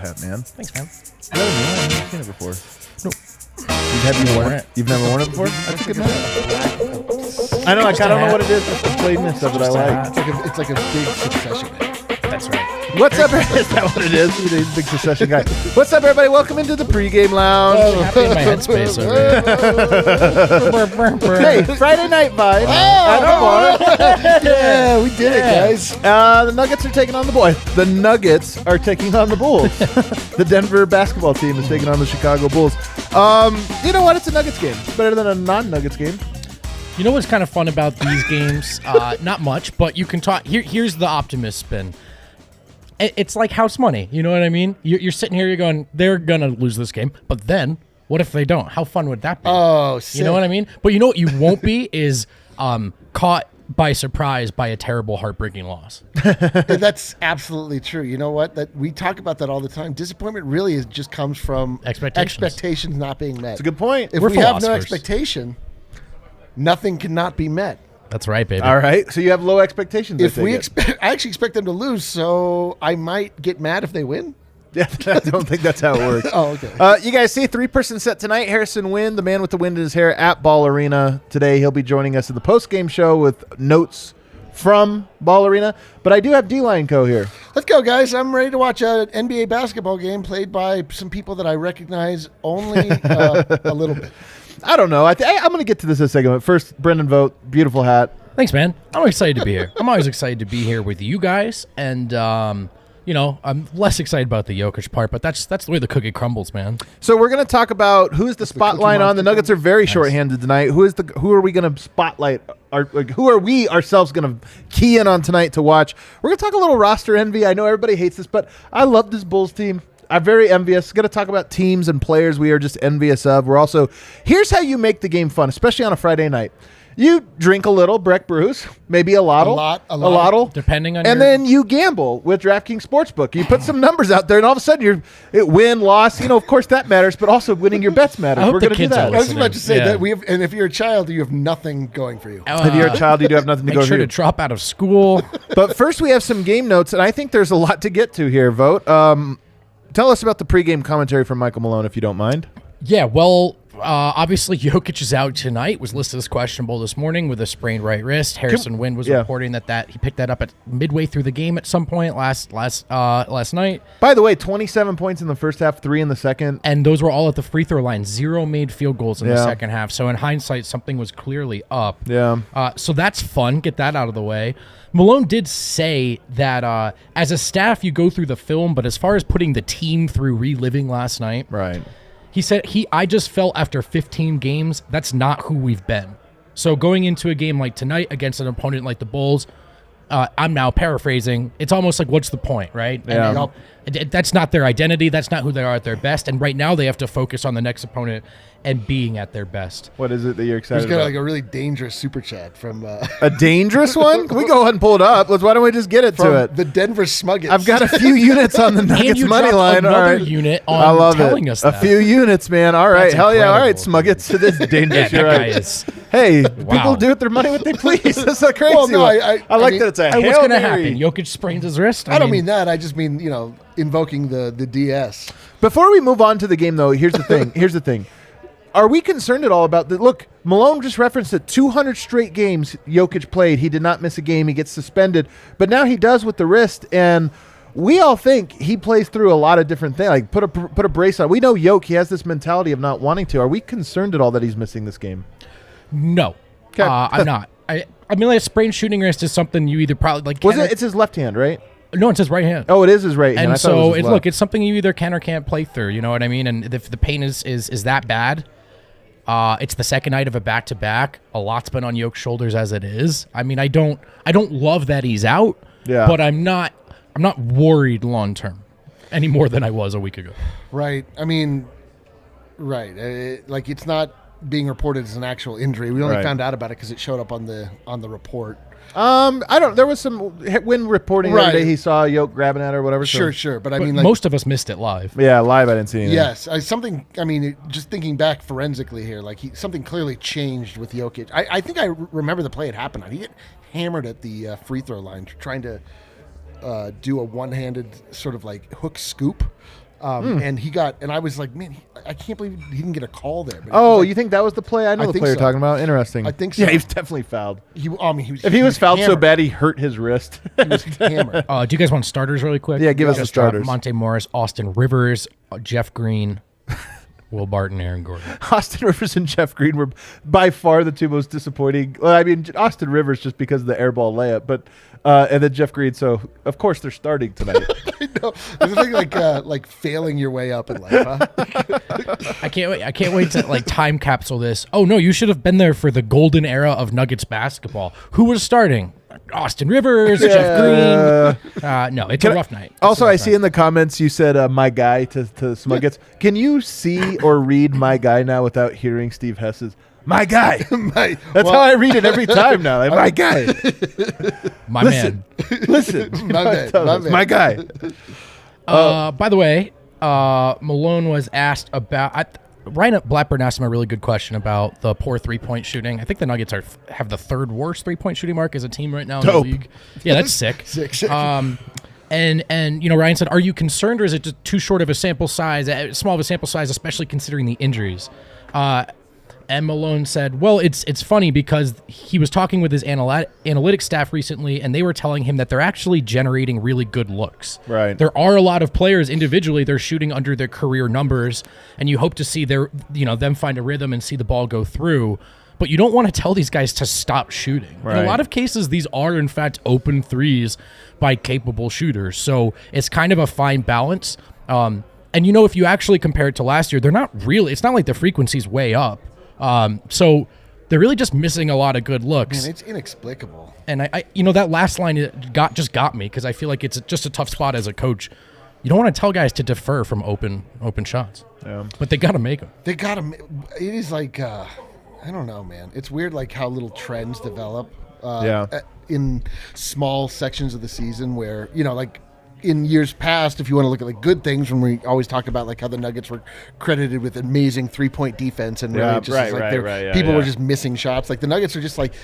hat, man. Thanks, man. I've never seen it before. Nope. You've worn it? You've never worn it before? That's a good hat. I know. I kind of don't know what it is. It's the plainness of it I like. It's like a big Succession hat. That's right. What's up? Is that what it is? He's a big Succession guy. What's up, everybody? Welcome into the pregame lounge. Happy in my headspace over here. Hey, Friday night vibe. Yeah, we did it, guys. The Nuggets are taking on the boys. The Nuggets are taking on the Bulls. The Denver basketball team is taking on the Chicago Bulls. You know what? It's a Nuggets game. It's better than a non-Nuggets game. You know what's kind of fun about these games? Not much, but you can talk. Here's the optimist spin. It's like house money. You know what I mean? You're sitting here, you're going, they're going to lose this game. But then, what if they don't? How fun would that be? Oh, sick. You know what I mean? But you know what you won't be is caught by surprise by a terrible, heartbreaking loss. That's absolutely true. You know what? That we talk about that all the time. Disappointment really just comes from expectations not being met. That's a good point. If we have no expectation, nothing cannot be met. That's right, baby. All right. So you have low expectations. I actually expect them to lose, so I might get mad if they win. Yeah, I don't think that's how it works. Oh, okay. You guys see 3-person set tonight. Harrison Wind, the man with the wind in his hair, at Ball Arena today. He'll be joining us in the post-game show with notes from Ball Arena. But I do have D-Line Co. here. Let's go, guys. I'm ready to watch an NBA basketball game played by some people that I recognize only a little bit. I don't know. I'm going to get to this in a second. But first, Brendan Vogt, beautiful hat. Thanks, man. I'm excited to be here. I'm always excited to be here with you guys. And, you know, I'm less excited about the Jokic part, but that's the way the cookie crumbles, man. So we're going to talk about who's the spotlight on. The Nuggets are very shorthanded tonight. Who are we going to spotlight? Who are we ourselves going to key in on tonight to watch? We're going to talk a little roster envy. I know everybody hates this, but I love this Bulls team. I'm very envious. Going to talk about teams and players we are just envious of. We're also, here's how you make the game fun, especially on a Friday night. You drink a little Breck Brews, maybe a lottle, depending on and then you gamble with DraftKings Sportsbook. You put some numbers out there, and all of a sudden it win, loss. You know, of course that matters, but also winning your bets matters. We're going to do that. I was about to say that and if you're a child, you have nothing going for you. If you're a child, you do have nothing to go Make sure to drop out of school. But first, we have some game notes, and I think there's a lot to get to here. Vogt. Tell us about the pregame commentary from Michael Malone, if you don't mind. Yeah, well, obviously Jokic is out tonight. Was listed as questionable this morning with a sprained right wrist. Harrison Wind was reporting that he picked that up at midway through the game at some point last night. By the way, 27 points in the first half, 3 in the second, and those were all at the free throw line. 0 made field goals in the second half. So in hindsight, something was clearly up. Yeah. So that's fun. Get that out of the way. Malone did say that as a staff, you go through the film, but as far as putting the team through reliving last night, right. He said, I just felt after 15 games, that's not who we've been. So going into a game like tonight against an opponent like the Bulls, I'm now paraphrasing, it's almost like, what's the point, right? Yeah. And that's not their identity. That's not who they are at their best. And right now they have to focus on the next opponent and being at their best. What is it that you're excited about? He's got about? like a really dangerous super chat from... A dangerous one? Can we go ahead and pull it up? Why don't we just get it to it? The Denver Smuggets. I've got a few units on the Nuggets money line. Another unit on I love telling it. us that. A few units, man. All right. That's Hell yeah. All right, incredible. Smuggets. It is dangerous. Yeah, You're that right. guy is... Hey, Wow. people do with their money what they please. That's so crazy. Well, no, I like mean, that it's a What's Hail going to Mary. happen? Jokic sprains his wrist? I don't mean that. I just mean, invoking the DS. Before we move on to the game, though, here's the thing. Are we concerned at all about the look? Malone just referenced that 200 straight games Jokic played. He did not miss a game. He gets suspended, but now he does with the wrist. And we all think he plays through a lot of different things. Like put a brace on. We know He has this mentality of not wanting to. Are we concerned at all that he's missing this game? No, Okay. I'm not. I mean, like a sprained shooting wrist is something you either probably like. It's his left hand, right? No, it's his right hand. Oh, it is his right hand. And so it's something you either can or can't play through. You know what I mean? And if the pain is that bad, it's the second night of a back-to-back. A lot's been on Jokic's shoulders as it is. I mean, I don't love that he's out. Yeah. But I'm not worried long term any more than I was a week ago. Right. I mean, right. Like it's not being reported as an actual injury. We only found out about it because it showed up on the report. There was some Win reporting the other day. He saw Jokic grabbing at her or whatever. Sure. But I mean, most of us missed it live. Yeah, live I didn't see anything. Yes, just thinking back forensically here, like something clearly changed with Jokic. I think I remember the play it happened on. He get hammered at the free throw line trying to do a one-handed sort of like hook scoop. And I was like, man, I can't believe he didn't get a call there. But Oh, like, you think that was the play? I know I the think play you're so. talking about. Interesting. I think so. Yeah, he was definitely fouled. If He was fouled so hammered. bad he hurt his wrist. He was hammered. Do you guys want starters really quick? Yeah, give us the Just starters. Monte Morris, Austin Rivers, Jeff Green, Will Barton, Aaron Gordon. Austin Rivers and Jeff Green were by far the two most disappointing. Well, I mean, Austin Rivers just because of the air ball layup, but and then Jeff Green. So of course they're starting tonight. I know. There's nothing like failing your way up in life, huh? I can't wait to like time capsule this. Oh no, you should have been there for the golden era of Nuggets basketball. Who was starting? Austin Rivers, Jeff Green. No, it's a rough night. Also, I see in the comments you said "my guy" to Smuggets. Can you see or read "my guy" now without hearing Steve Hess's "my guy"? That's how I read it every time now. Like, my guy. My man. Listen. My guy. By the way, Malone was asked about. Ryan Blackburn asked him a really good question about the poor 3-point shooting. I think the Nuggets have the third worst 3-point shooting mark as a team right now in the league. Yeah, that's sick. Sick. And Ryan said, "Are you concerned, or is it just too short of a sample size, small of a sample size, especially considering the injuries?" And Malone said, well, it's funny because he was talking with his analytics staff recently, and they were telling him that they're actually generating really good looks. Right. There are a lot of players individually, they're shooting under their career numbers, and you hope to see them find a rhythm and see the ball go through. But you don't want to tell these guys to stop shooting. Right. In a lot of cases, these are, in fact, open threes by capable shooters. So it's kind of a fine balance. And if you actually compare it to last year, it's not like the frequency's way up. So they're really just missing a lot of good looks. Man, it's inexplicable. And I that last line got me because I feel like it's just a tough spot as a coach. You don't want to tell guys to defer from open shots, but they got to make them. It is like I don't know, man. It's weird, like how little trends develop. In small sections of the season where like. In years past, if you want to look at like good things, when we always talk about like how the Nuggets were credited with amazing 3-point defense, and really people were just missing shots. Like the Nuggets are just like,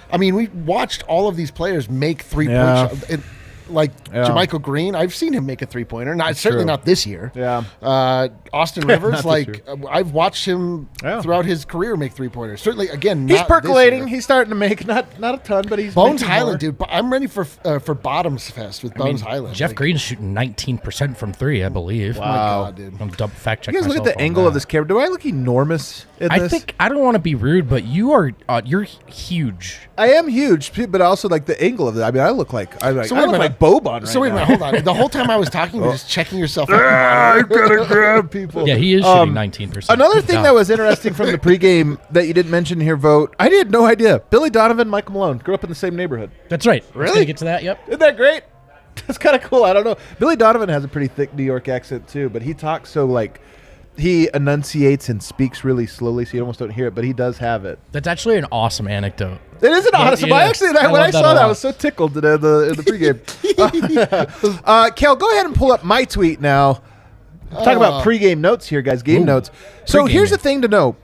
I mean, we watched all of these players make 3-point shots. Jermichael Green, I've seen him make a 3-pointer. Certainly not this year. Yeah. Austin Rivers, I've watched him throughout his career make 3-pointers. Certainly, again, he's not percolating. This year. He's starting to make not a ton, but he's Bones making Highland, more. dude. I'm ready for Bottoms Fest with Bones Highland. Jeff Green's shooting 19% from 3, I believe. Wow. Oh my God, dude. I'm double fact check. You guys look at the angle of this camera. Do I look enormous in this? I think I don't want to be rude, but you're huge. I am huge, but also like the angle of it. I mean, I look like I look like Boban right So wait a now. minute, hold on. The whole time I was talking, you're just checking yourself out. I gotta grab people. Yeah, he is shooting 19%. Another thing that was interesting from the pregame that you didn't mention here, Vogt. I had no idea. Billy Donovan, Michael Malone grew up in the same neighborhood. That's right. Really? Gonna get to that. Yep. Isn't that great? That's kind of cool. I don't know. Billy Donovan has a pretty thick New York accent too, but he talks so like he enunciates and speaks really slowly, so you almost don't hear it. But he does have it. That's actually an awesome anecdote. It is an awesome. Yeah. I actually, when I saw that, I was so tickled today in the pregame. Kel, go ahead and pull up my tweet now. Talk about pregame notes here, guys. Game notes. So here's the thing to know.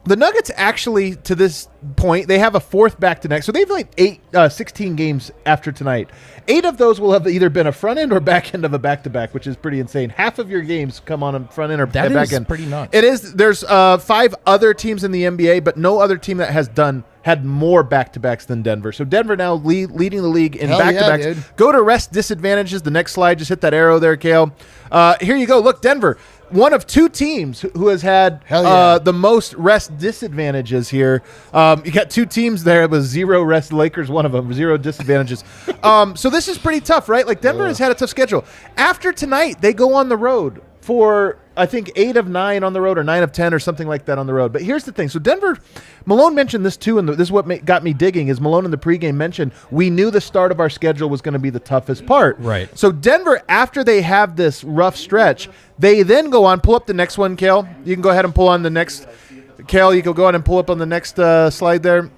The Nuggets actually, to this point, they have a fourth back-to-back. So they've like 16 games after tonight. 8 of those will have either been a front end or back end of a back-to-back, which is pretty insane. Half of your games come on a front end or back end. That is pretty nuts. It is. There's 5 other teams in the NBA, but no other team that has had more back-to-backs than Denver. So Denver now leading the league in back-to-backs. Yeah, dude. Go to rest disadvantages. The next slide, just hit that arrow there, Kale. Here you go. Look, Denver, one of 2 teams who has had the most rest disadvantages here. You got 2 teams there. It was 0 rest. Lakers, one of them, 0 disadvantages. So this is pretty tough, right? Like Denver has had a tough schedule. After tonight, they go on the road for, I think, 8 of 9 on the road or 9 of 10 or something like that on the road. But here's the thing. So Denver, Malone mentioned this too, and this is what got me digging, is Malone in the pregame mentioned we knew the start of our schedule was going to be the toughest part. Right. So Denver, after they have this rough stretch, they then go on, pull up the next one, Kale. You can go ahead and pull on the next. Kale, you can go ahead and pull up on the next slide there.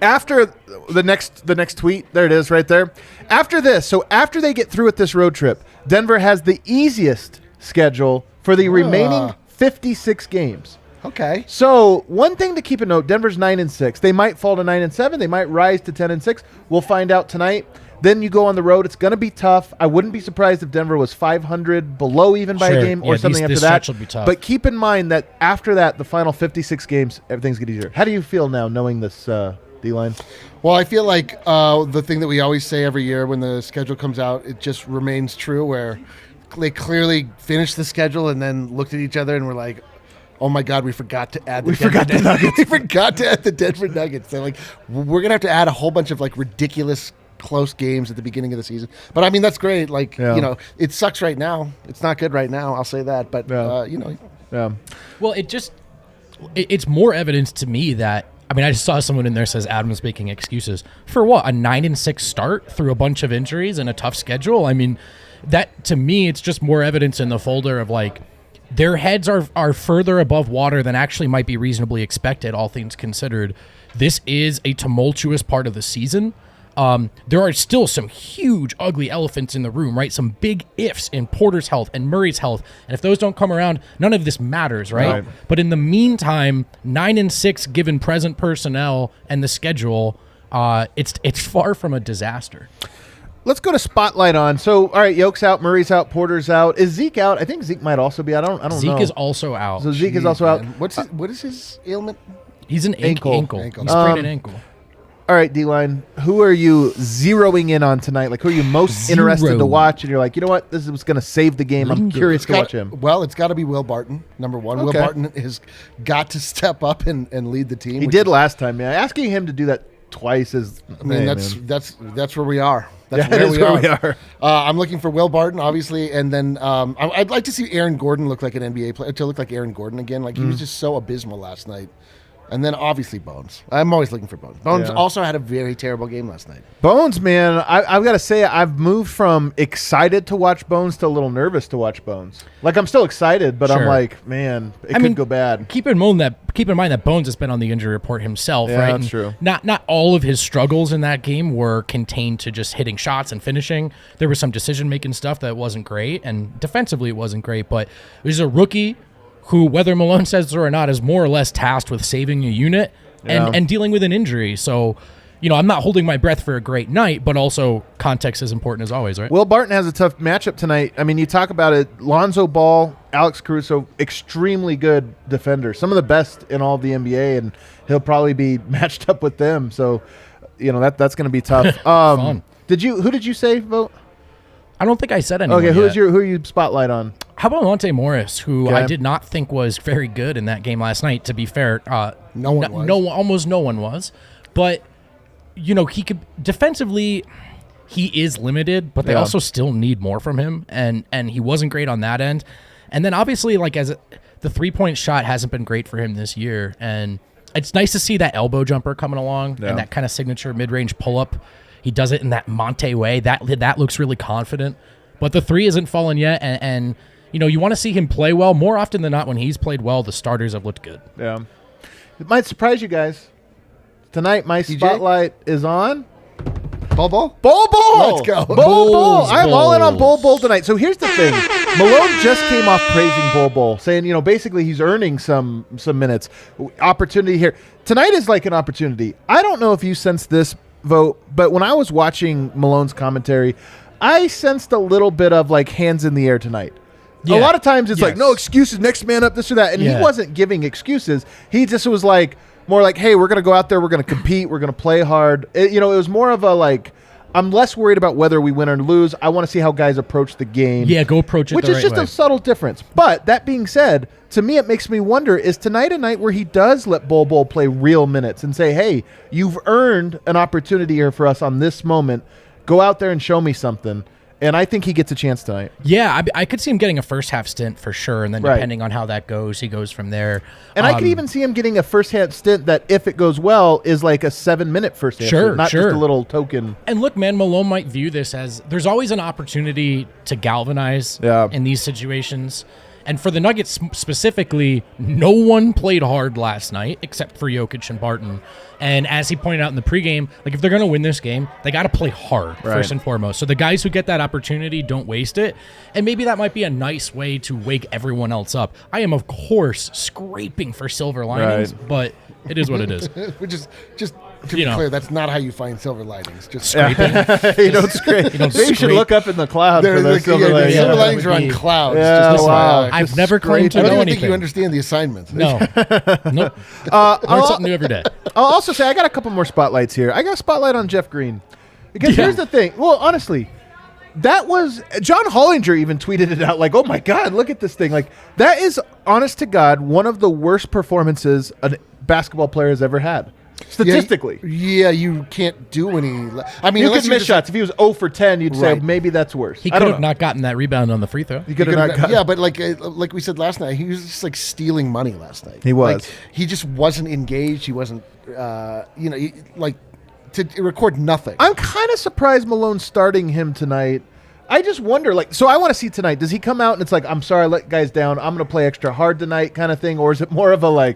After the next tweet, there it is right there. After this, so after they get through with this road trip, Denver has the easiest schedule for the remaining 56 games. Okay. So one thing to keep a note: Denver's 9-6. They might fall to 9-7. They might rise to 10-6. We'll find out tonight. Then you go on the road. It's going to be tough. I wouldn't be surprised if Denver was 500 below even by a game or something after that. Will be tough. But keep in mind that after that, the final 56 games, everything's getting easier. How do you feel now knowing this D-line? Well, I feel like the thing that we always say every year when the schedule comes out, it just remains true where they clearly finished the schedule and then looked at each other and were like, oh my God, we forgot to add the Nuggets. We forgot to add the Denver Nuggets. They're like, we're going to have to add a whole bunch of like ridiculous close games at the beginning of the season. But I mean, that's great. Like, it sucks right now. It's not good right now. I'll say that. But, Yeah. Well, it's more evidence to me that, I mean, I just saw someone in there says Adams making excuses for what? A 9-6 start through a bunch of injuries and a tough schedule. I mean, that to me, it's just more evidence in the folder of like their heads are further above water than actually might be reasonably expected, all things considered. This is a tumultuous part of the season. There are still some huge, ugly elephants in the room, right? Some big ifs in Porter's health and Murray's health. And if those don't come around, none of this matters, right? But in the meantime, 9-6, given present personnel and the schedule, it's far from a disaster. Let's go to Spotlight on. So, all right, Yoke's out, Murray's out, Porter's out. Is Zeke out? I think Zeke might also be out. I don't know. Zeke is also out. So Zeke is also out. What is his ailment? He's an ankle. He sprained an ankle. All right, D-line, who are you zeroing in on tonight? Like, who are you most interested to watch? And you're like, you know what? This is going to save the game. I'm curious to watch him. Well, it's got to be Will Barton, number one. Okay. Will Barton has got to step up and lead the team. He did last time, man. Asking him to do that twice is... I mean, that's where we are. That's where we are. I'm looking for Will Barton, obviously, and then I'd like to see Aaron Gordon look like an NBA player, to look like Aaron Gordon again. Like, he was just so abysmal last night. And then, obviously, Bones. I'm always looking for Bones. Bones also had a very terrible game last night. Bones, man, I've got to say, I've moved from excited to watch Bones to a little nervous to watch Bones. Like, I'm still excited, but I'm like, man, it could go bad. Keep in mind that Bones has been on the injury report himself, right? Yeah, that's true. Not all of his struggles in that game were contained to just hitting shots and finishing. There was some decision-making stuff that wasn't great, and defensively it wasn't great, but he's a rookie who, whether Malone says so or not, is more or less tasked with saving a unit and dealing with an injury. So, I'm not holding my breath for a great night, but also context is important as always, right? Will Barton has a tough matchup tonight. I mean, you talk about it, Lonzo Ball, Alex Caruso, extremely good defenders, some of the best in all of the NBA, and he'll probably be matched up with them. So, that's going to be tough. Fun. Who did you say, Vogt? I don't think I said anyone. Okay, who are you spotlight on? How about Monte Morris, who I did not think was very good in that game last night, to be fair. Almost no one was. But, he could defensively, he is limited, but they also still need more from him. And he wasn't great on that end. And then obviously, the 3-point shot hasn't been great for him this year. And it's nice to see that elbow jumper coming along and that kind of signature mid-range pull-up. He does it in that Monte way. That looks really confident. But the 3 isn't falling yet, and you want to see him play well. More often than not, when he's played well, the starters have looked good. Yeah. It might surprise you guys. Tonight, my spotlight is on... Bol. Let's go. Bol. I'm all in on Bol tonight. So here's the thing. Malone just came off praising Bol, saying, basically he's earning some minutes. Opportunity here. Tonight is like an opportunity. I don't know if you sense this, Vogt, but when I was watching Malone's commentary, I sensed a little bit of like hands in the air tonight. Yeah. A lot of times it's like, no excuses, next man up, this or that. And he wasn't giving excuses. He just was like, more like, hey, we're going to go out there, we're going to compete, we're going to play hard. It was more of a like, I'm less worried about whether we win or lose. I want to see how guys approach the game. Yeah, go approach it which the is right just way. A subtle difference. But that being said, to me, it makes me wonder, is tonight a night where he does let Bol play real minutes and say, hey, you've earned an opportunity here for us on this moment. Go out there and show me something. And I think he gets a chance tonight. Yeah, I could see him getting a first-half stint for sure, and then depending on how that goes, he goes from there. And I could even see him getting a first-half stint that, if it goes well, is like a 7-minute first-half stint, not just a little token. And look, man, Malone might view this as there's always an opportunity to galvanize in these situations. And for the Nuggets specifically, no one played hard last night except for Jokic and Barton. And as he pointed out in the pregame, like if they're going to win this game, they got to play hard first and foremost. So the guys who get that opportunity don't waste it. And maybe that might be a nice way to wake everyone else up. I am, of course, scraping for silver linings, but it is what it is. We're just To be clear, that's not how you find silver linings. Just Scraping. You don't scrape. Maybe you should look up in the cloud for those silver linings. Silver linings are on clouds. Yeah, just wow. I've never claimed to I know don't even anything. think you understand the assignments. No. Nope. Learn something new every day. I'll also say I got a couple more spotlights here. I got a spotlight on Jeff Green. Because here's the thing. Well, honestly, that was John Hollinger even tweeted it out like, "Oh my God, look at this thing!" Like that is, honest to God, one of the worst performances a basketball player has ever had, statistically. Yeah, you can't do any. I mean, You could miss shots. If he was 0 for 10, you'd say Right. maybe that's worse. He I could don't have know. not gotten that rebound on the free throw. He could have not. Got, Yeah, but like we said last night, he was just like stealing money last night. He was. Like, he just wasn't engaged. He wasn't. To record nothing. I'm kind of surprised Malone's starting him tonight. I just wonder, so I want to see tonight. Does he come out and it's like, I'm sorry, I let guys down. I'm going to play extra hard tonight, kind of thing, or is it more of a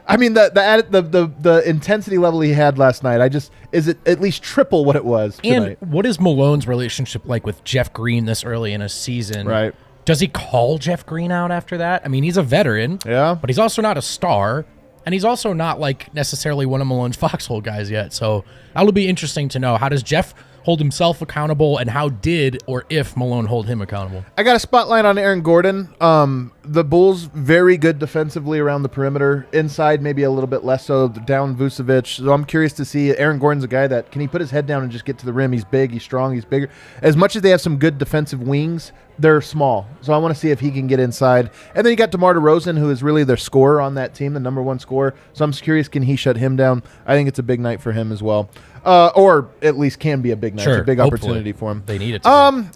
the intensity level he had last night? Is it at least triple what it was tonight? And what is Malone's relationship like with Jeff Green this early in a season? Right. Does he call Jeff Green out after that? I mean, he's a veteran. Yeah. But he's also not a star. And he's also not necessarily one of Malone's foxhole guys yet. So that'll be interesting to know. How does Jeff hold himself accountable, and how did or if Malone hold him accountable? I got a spotlight on Aaron Gordon. The Bulls very good defensively around the perimeter. Inside, maybe a little bit less so. Down Vucevic. So I'm curious to see. Aaron Gordon's a guy that can he put his head down and just get to the rim. He's big. He's strong. He's bigger. As much as they have some good defensive wings, they're small. So I want to see if he can get inside. And then you got DeMar DeRozan, who is really their scorer on that team, the number one scorer. So I'm curious, can he shut him down? I think it's a big night for him as well. Or at least can be a big night. Sure, it's a big hopefully. opportunity for him. They need it to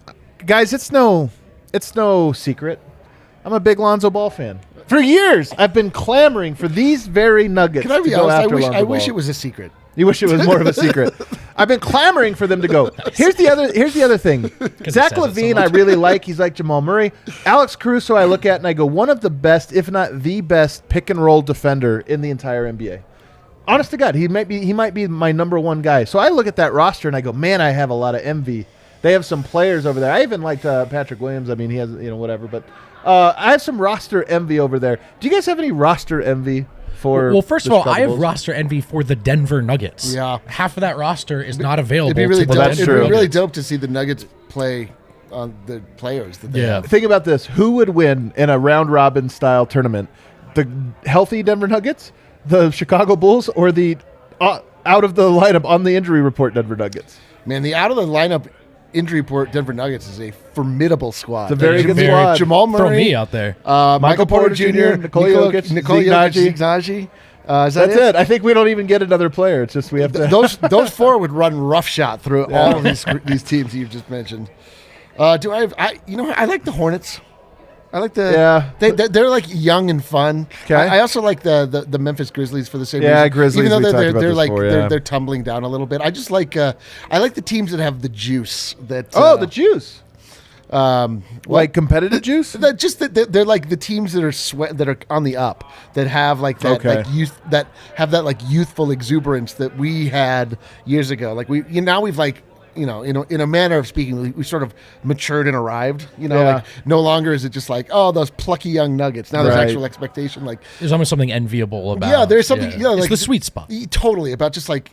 Guys, it's no secret. I'm a big Lonzo Ball fan. For years, I've been clamoring for these very Nuggets Can I to be go honest? after Lonzo I wish Ball. it was a secret. You wish it was more of a secret. I've been clamoring for them to go. Here's the other thing. Zach says it so LaVine, much. I really like. He's like Jamal Murray. Alex Caruso, I look at and I go, one of the best, if not the best, pick and roll defender in the entire NBA. Honest to God, he might be my number one guy. So I look at that roster and I go, man, I have a lot of envy. They have some players over there. I even liked Patrick Williams. I mean, he has whatever, but I have some roster envy over there. Do you guys have any roster envy? Well, first of all, I have Bulls? roster envy for the Denver Nuggets. Yeah. Half of that roster is not available. It'd be really to the dope. That's It'd true. be really dope to see the Nuggets play on the players that they Yeah. have. Think about this. Who would win in a round-robin style tournament? The healthy Denver Nuggets, the Chicago Bulls, or the out of the lineup on the injury report Denver Nuggets? Man, the out of the lineup injury report Denver Nuggets is a formidable squad. It's a very good Very- squad. Jamal Murray, Throw me out there. Michael Porter Jr., Nikola Jokic, Nikola Zeke Jokic, Naji. Zeke Naji. Is that That's it. I think we don't even get another player. It's just we have to. Those four would run roughshod through all of these teams you've just mentioned. I like the Hornets. I like the they're like young and fun. Okay. I also like the Memphis Grizzlies for the same Yeah, reason. Grizzlies, Even though we talked about they're this like before, yeah. they're tumbling down a little bit. I just like I like the teams that have the juice. That the juice. Like competitive juice. They're like the teams that are on the up, that have like that Okay. like youth, that have that like youthful exuberance that we had years ago. Like we've like in a manner of speaking, we sort of matured and arrived. Yeah. Like no longer is it just like, oh, those plucky young Nuggets. Now there's Right. actual expectation. Like There's almost something enviable about. yeah, there's something. Yeah. You know, it's like the sweet spot. Totally about just like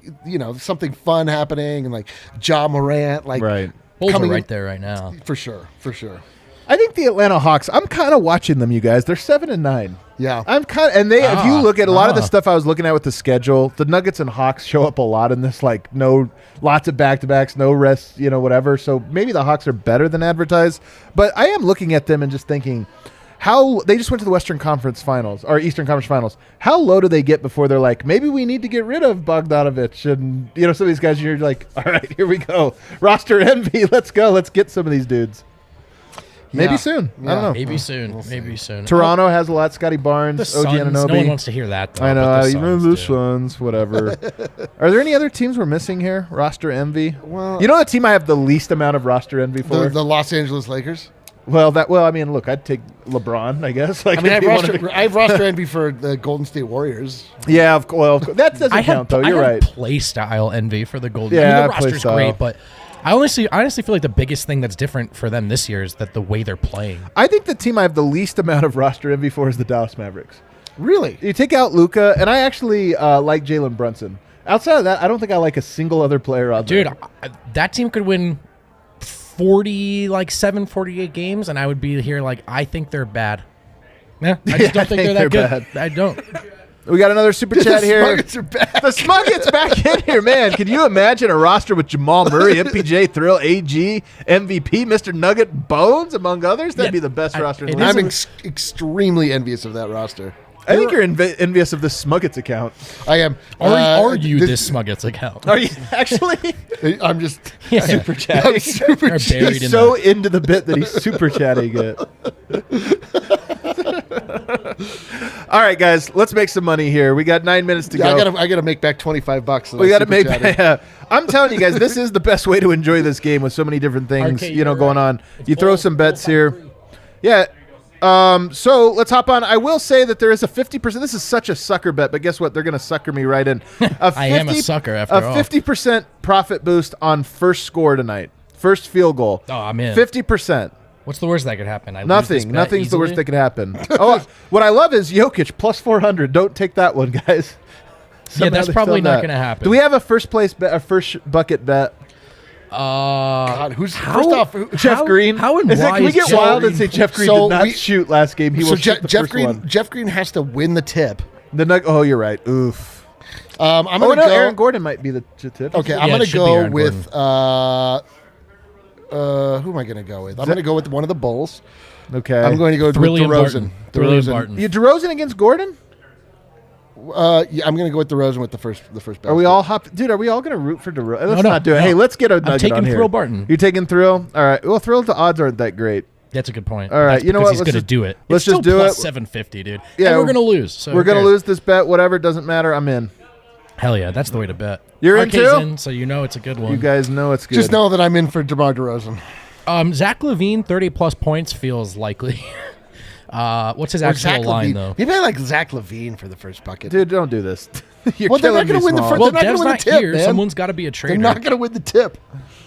something fun happening and like Ja Morant like Right. Bulls are coming in- right there right now. for sure. I think the Atlanta Hawks. I'm kind of watching them. You guys, they're 7-9. Yeah. I'm kind of, and they. If you look at a lot of the stuff I was looking at with the schedule, the Nuggets and Hawks show up a lot in this. Like lots of back-to-backs, no rest, whatever. So maybe the Hawks are better than advertised. But I am looking at them and just thinking, how they just went to the Western Conference Finals or Eastern Conference Finals. How low do they get before they're like, maybe we need to get rid of Bogdanovich and some of these guys? You're like, all right, here we go, roster envy. Let's go. Let's get some of these dudes. Maybe Yeah. soon. I Yeah. don't know. Maybe soon. Maybe soon. Toronto has a lot. Scotty The Barnes, OG Suns. Anunoby. No one wants to hear that. Though, I know. but the Even Suns the do. Suns, whatever. Are there any other teams we're missing here? Roster envy. Well- the team I have the least amount of roster envy for. The Los Angeles Lakers. I mean, look, I'd take LeBron, I guess. Like, I mean, if I have roster envy for the Golden State Warriors. yeah, of course. That doesn't count, though. You're I right. have play style envy for the Golden. Yeah, I mean, the play roster's style. great, but I honestly feel like the biggest thing that's different for them this year is that the way they're playing. I think the team I have the least amount of roster envy for is the Dallas Mavericks. Really? You take out Luka, and I actually like Jalen Brunson. Outside of that, I don't think I like a single other player on there. Dude, that team could win 48 games, and I would be here like, I think they're bad. Yeah, I just don't think they're that good. Bad. I don't. We got another super chat here. Smuggets are back. The Smuggets back in here, man. Can you imagine a roster with Jamal Murray, MPJ, Thrill, AG, MVP, Mr. Nugget, Bones, among others? That'd be the best roster in the league. I'm extremely envious of that roster. I think you're envious of the Smuggets account. I am. Are you this Smuggets account? Are you actually? I'm just super chatting. I'm super They're buried He's in so into the bit that he's super chatting it. All right, guys, let's make some money here. We got 9 minutes to go. I gotta make back $25. We got to make. I'm telling you guys, this is the best way to enjoy this game with so many different things, going on. You throw some bets here. Yeah. So let's hop on. I will say that there is a 50%. This is such a sucker bet, but guess what? They're going to sucker me right in. I am a sucker after all. A 50% profit boost on first score tonight. First field goal. Oh, I'm in. 50%. What's the worst that could happen? Nothing. Nothing's the worst that could happen. Oh, what I love is Jokic plus 400. Don't take that one, guys. Yeah, that's probably not going to happen. Do we have a first place bet, a first bucket bet? God, first off? Jeff Green. How and is why can we get Jeff wild Green? and say Jeff Green did not shoot last game? He will shoot the first one. Jeff Green has to win the tip. Oh, you're right. Oof. I'm gonna go. Aaron Gordon might be the tip. Okay, I'm gonna go with. Who am I gonna go with? I'm gonna go with one of the Bulls. Okay. I'm going to go with DeRozan. Barton. DeRozan against Gordon? Yeah, I'm going to go with DeRozan with the first basket. Are we all dude? Are we all going to root for DeRozan? Let's No, not do it. no. Hey, let's get a nugget I'm taking on here. Thrill Barton. You're taking Thrill? All right. Well, Thrill's odds aren't that great. That's a good point. All right, That's you know because what? He's going to do it. Let's it's just do plus it. 750, dude. Yeah, and we're going to lose. So we're going to lose this bet. Whatever, it doesn't matter. I'm in. Hell yeah, that's the way to bet. You're in Arcade's too? in, so you know it's a good one. You guys know it's good. Just know that I'm in for DeMar DeRozan. Zach LaVine, 30-plus points feels likely. What's his actual line, though? Maybe I like Zach LaVine for the first bucket. Dude, don't do this. You're Well, they're not killing gonna me win the small. first- Well, they're not Dev's gonna win not the tip, here. man. Someone's got to be a trader. They're not going to win the tip.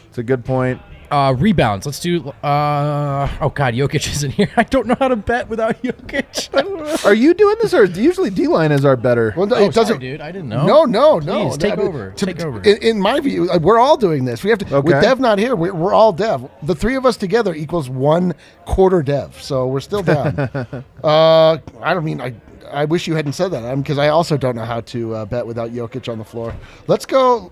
It's a good point. Rebounds. Let's do. Oh God, Jokic isn't here. I don't know how to bet without Jokic. Are you doing this, or usually D-line is our better? Well, no, Oh, it doesn't. sorry, dude. I didn't know. No. Please, take I mean, over. Take over. In my view, we're all doing this. We have to. Okay. With Dev not here, we're all Dev. The three of us together equals 1/4 Dev. So we're still down. I don't mean I wish you hadn't said that, because I also don't know how to bet without Jokic on the floor. Let's go.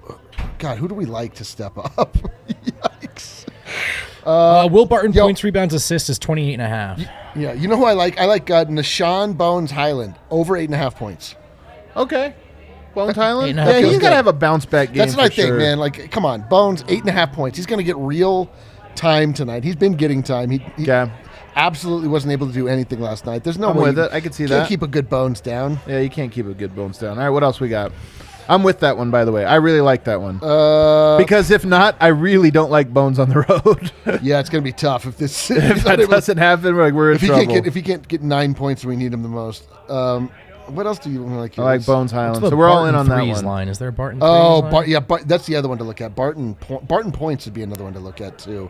God, who do we like to step up? Yikes. Will Barton points, rebounds, assists is 28.5. Yeah, you know who I like? I like Nashawn Bones Highland over 8.5 points. Okay. Bones Highland? 8.5 Yeah, he's feels got to good. have a bounce back game. That's what I for think, sure. man. Like, come on, Bones 8.5 points. He's going to get real time tonight. He's been getting time. He Okay. absolutely wasn't able to do anything last night. There's no I'm way with it. I can see can't that. keep a good Bones down. Yeah, you can't keep a good Bones down. All right, what else we got? I'm with that one, by the way. I really like that one. Because if not, I really don't like Bones on the road. Yeah, it's going to be tough if this If that doesn't happen, we're in trouble. if he can't get 9 points, we need him the most. What else do you like? I like Bones Highland. What's the So we're all in Barton on that threes one. line? Is there a Barton threes Oh, line? that's the other one to look at. Barton points would be another one to look at too.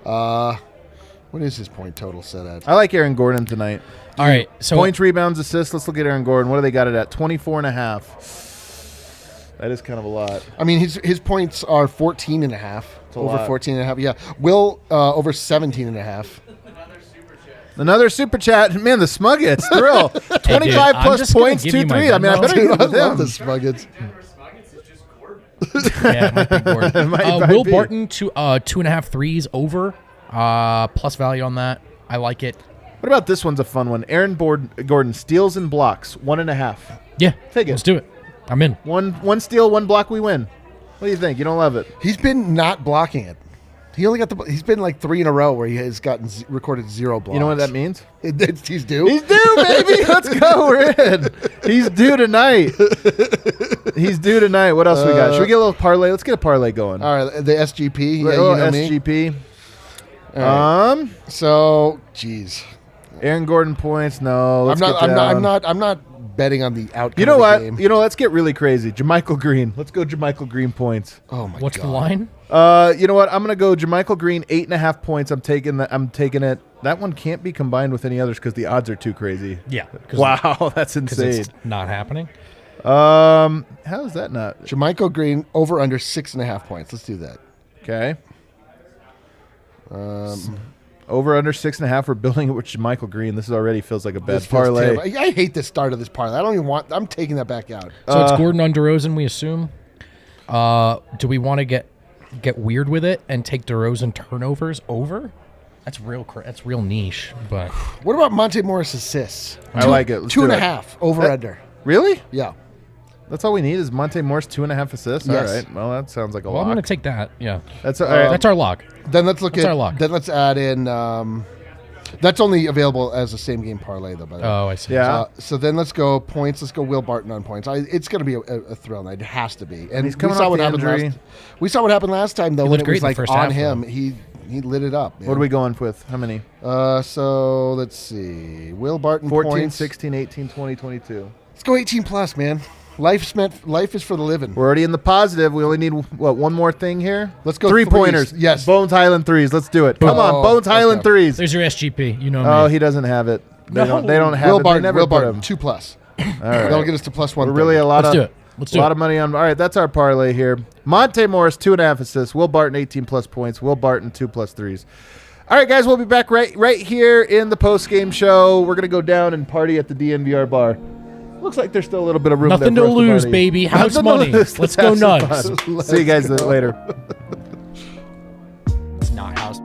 What is his point total set at? I like Aaron Gordon tonight. All right, so Points, rebounds, assists. Let's look at Aaron Gordon. What do they got it at? 24.5. That is kind of a lot. I mean, his points are 14.5. a Over lot. 14.5. Yeah. Will over 17.5. Another super chat. Man, the Smuggets. Thrill. 25 I'm plus just gonna points, give you 2-3. my I mean, I Venmo. better Dude, get I with love them. the Smuggets. yeah, it might be Gordon. Might Will be. Barton 2.5 threes over. Plus value on that. I like it. What about this one's a fun one? Aaron Gordon steals and blocks. 1.5. Yeah, Take it. let's do it. I'm in. One steal, one block, we win. What do you think? You don't love it? He's been not blocking it. He's been like 3 in a row where he has gotten recorded 0 blocks. You know what that means? He's due. He's due, baby. Let's go. We're in. He's due tonight. He's due tonight. What else we got? Should we get a little parlay? Let's get a parlay going. All right, the SGP. Yeah, Oh, you know me. SGP. All right. So, geez. Aaron Gordon points. No, let's I'm get down. not betting on the outcome. You know of the what? game. Let's get really crazy. JaMychal Green. Let's go JaMychal Green points. Oh my What's god. the line? You know what? I'm gonna go JaMychal Green 8.5 points. I'm taking it. That one can't be combined with any others because the odds are too crazy. Yeah. Wow, that's insane. It's not happening. How is that not? JaMychal Green over under 6.5 points. Let's do that. Okay. Over under 6.5. We're building it with JaMychal Green. This already feels like a bad This feels parlay. terrible. I hate the start of this parlay. I don't even want. I'm taking that back out. So it's Gordon on DeRozan, we assume. Do we want to get weird with it and take DeRozan turnovers over? That's real niche. But What about Monte Morris assists? I like it. Let's do it. 2.5 over under. Really? Yeah. That's all we need is Monte Morris 2.5 assists. Yes. All right. Well, that sounds like a I'm lock. going to take that. Yeah, That's all right. that's our lock. Then let's look That's at. our lock. Then let's add in. That's only available as a same game parlay, though. By the way. Oh, I see. Yeah. So then let's go points. Let's go Will Barton on points. It's going to be a thrill night. It has to be. And he's coming off the injury. We saw what happened last time, though, He when looked it was great in like the first on half, him. though. He lit it up. Man. What are we going with? How many? So let's see. Will Barton 14, points. 16, 18, 20, 22. Let's go 18 plus, man. Life is for the living. We're already in the positive. We only need, one more thing here? Let's go Three-pointers. threes. Yes. Bones Highland threes. Let's do it. Come on, Bones Highland okay. threes. There's your SGP. You know me. Oh, he doesn't have it. They No. don't have Will it. Barton. They never Will put Barton. him. 2 plus. All right. That'll get us to plus 1. We're really a lot Let's of do it. Let's do lot it. of money on. All right, that's our parlay here. Monte Morris 2.5 assists. Will Barton 18 plus points. Will Barton 2 plus threes. All right, guys, we'll be back right here in the post game show. We're gonna go down and party at the DNVR bar. Looks like there's still a little bit of room. Nothing there to for us lose, party. baby. House Nothing to money. lose. Let's go have some nuts. fun. See you guys later. It's not house.